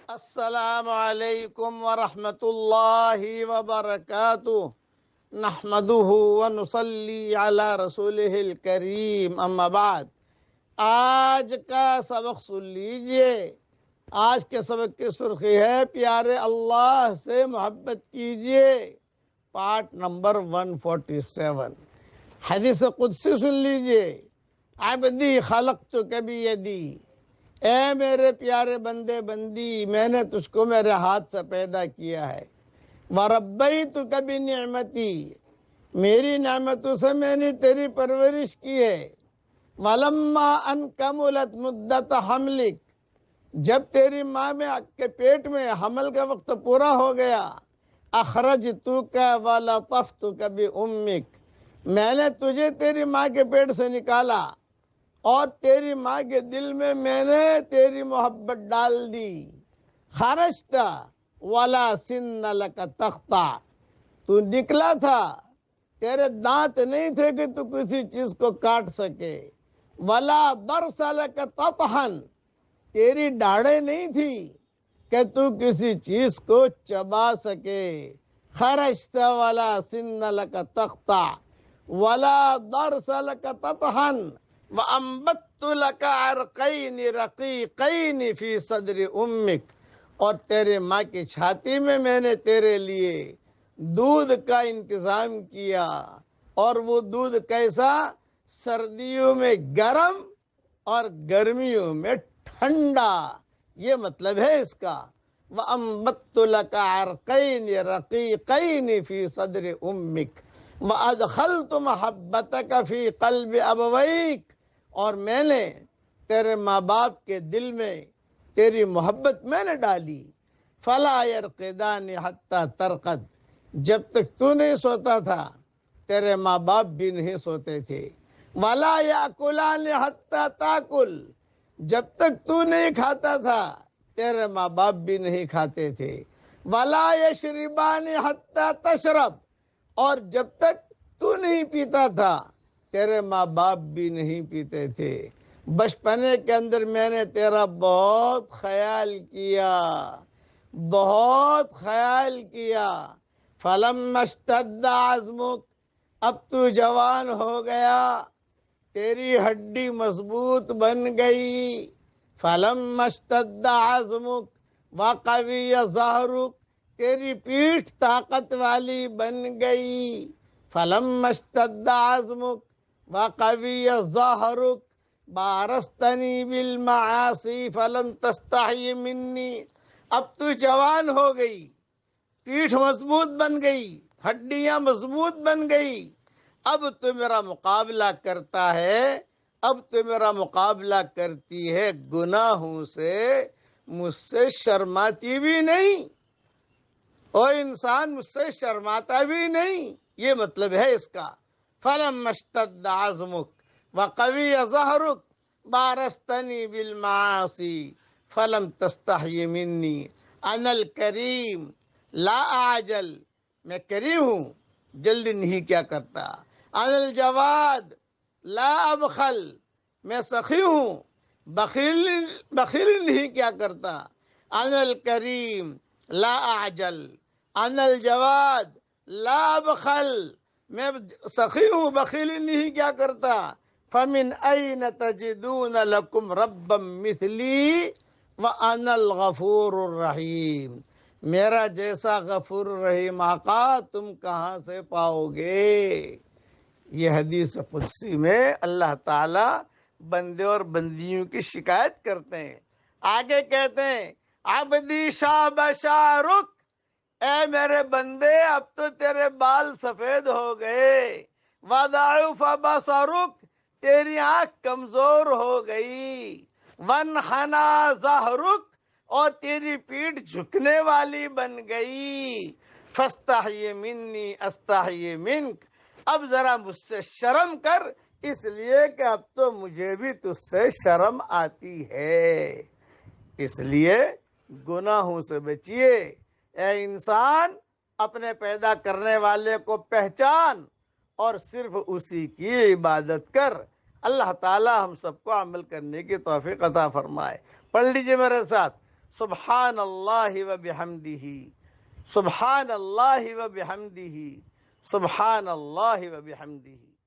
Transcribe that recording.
السلام علیکم ورحمۃ اللہ وبرکاتہ نحمده ونصلی علی رسولہ الکریم اما بعد۔ آج کا سبق سن لیجئے۔ آج کے سبق کی سرخی ہے پیارے اللہ سے محبت کیجئے، پارٹ نمبر 147۔ حدیث قدسی سن لیجئے، عبدی خلقتک بیدی، اے میرے پیارے بندے بندی، میں نے تجھ کو میرے ہاتھ سے پیدا کیا ہے۔ وَرَبَّيْتُكَ بِنِعْمَتِي، میری نعمتوں سے میں نے تیری پرورش کی ہے۔ وَلَمَّا أَن كَمُلَتْ مُدَّتَ حَمْلِكَ، جب تیری ماں کے پیٹ میں حمل کا وقت پورا ہو گیا، أَخْرَجْتُكَ وَلَطَفْتُكَ بِأُمِّكَ، میں نے تجھے تیری ماں کے پیٹ سے نکالا اور تیری ماں کے دل میں نے تیری محبت ڈال دی۔ خرجت ولا سن لک تخطا، تو نکلا تھا، تیرے دانت نہیں تھے کہ تو کسی چیز کو کاٹ سکے۔ ولا ضرس لک تطحن، تیری ڈاڑیں نہیں تھی کہ تو کسی چیز کو چبا سکے۔ خرجت ولا سن لک تخطا ولا ضرس لک تطحن وَأَنبَتُّ لَكَ عَرْقَيْنِ رَقِيقَيْنِ فِي صَدْرِ أُمِّكَ، اور تیرے ماں کی چھاتی میں نے تیرے لیے دودھ کا انتظام کیا، اور وہ دودھ کیسا؟ سردیوں میں گرم اور گرمیوں میں ٹھنڈا، یہ مطلب ہے اس کا۔ وَأَنبَتُّ لَكَ عَرْقَيْنِ رَقِيقَيْنِ فِي صَدْرِ أُمِّكَ وَأَدْخَلْتُ مَحَبَّتَكَ فِي قَلْبِ أَبَوَيْكَ، اور میں نے تیرے ماں باپ کے دل میں تیری محبت میں نے ڈالی۔ فَلَا يَرْقِدَانِ حَتَّى تَرْقَدْ، جب تک تو نہیں سوتا تھا تیرے ماں باپ بھی نہیں سوتے تھے۔ وَلَا يَأْكُلَانِ حَتَّى تَأْكُلْ، جب تک تو نہیں کھاتا تھا تیرے ماں باپ بھی نہیں کھاتے تھے۔ وَلَا يَشْرِبَانِ حَتَّى تَشْرَبْ، اور جب تک تو نہیں پیتا تھا تیرے ماں باپ بھی نہیں پیتے تھے۔ بچپنے کے اندر میں نے تیرا بہت خیال کیا، بہت خیال کیا۔ فَلَمَّا اشْتَدَّ عَزْمُكَ، اب تو جوان ہو گیا، تیری ہڈی مضبوط بن گئی۔ فَلَمَّا اشْتَدَّ عَزْمُكَ وَقَوِيَ ظَهْرُكَ، تیری پیٹھ طاقت والی بن گئی۔ فَلَمَّا اشْتَدَّ عَزْمُكَ وَقَوِيَ ظَهْرُكَ بَارَزْتَنِي بِالْمَعَاصِي فَلَمْ تَسْتَحْيِ مِنِّي، اب تو جوان ہو گئی، پیٹھ مضبوط بن گئی، ہڈیاں مضبوط بن گئی، اب تو میرا مقابلہ کرتا ہے، اب تو میرا مقابلہ کرتی ہے گناہوں سے، مجھ سے شرماتی بھی نہیں، اور انسان مجھ سے شرماتا بھی نہیں، یہ مطلب ہے اس کا۔ فَلَمَّا اشْتَدَّ عَزْمُكَ وَقَوِيَ ظَهْرُكَ بَارَزْتَنِي بِالْمَعَاصِي فَلَمْ تَسْتَحْيِ مِنِّي أَنَا الْكَرِيمُ لَا أَعْجَلُ، میں کریم ہوں، جلدی نہیں کیا کرتا۔ أَنَا الْجَوَادُ لَا أَبْخَلُ، میں سخی ہوں، بخیل نہیں کیا کرتا۔ أَنَا الْكَرِيمُ لا أعجل، أنا الجواد لا أبخل، میں سخی ہوں، بخیلی نہیں کیا کرتا۔ فَمِنْ أَيْنَ تَجِدُونَ لَكُمْ رَبًّا مِثْلِي وَأَنَا الْغَفُورُ الرَّحِيمُ، میرا جیسا غفور الرحیم آقا تم کہاں سے پاؤ گے؟ یہ حدیث قدسی میں اللہ تعالی بندے اور بندیوں کی شکایت کرتے ہیں۔ آگے کہتے ہیں عبدی شاب شارک، اے میرے بندے اب تو تیرے بال سفید ہو گئے۔ وضعف بصرک، تیری آنکھ کمزور ہو گئی۔ وانحنى ظہرک، اور تیری پیٹھ جھکنے والی بن گئی۔ فاستحی منی استحی منک، اب ذرا مجھ سے شرم کر، اس لیے کہ اب تو مجھے بھی تجھ سے شرم آتی ہے۔ اس لیے گناہوں سے بچیے، اے انسان اپنے پیدا کرنے والے کو پہچان اور صرف اسی کی عبادت کر۔ اللہ تعالی ہم سب کو عمل کرنے کی توفیق عطا فرمائے۔ پڑھ لیجئے میرے ساتھ، سبحان اللہ و بحمدہ، سبحان اللہ و بحمدہ، سبحان اللہ و بحمدہ۔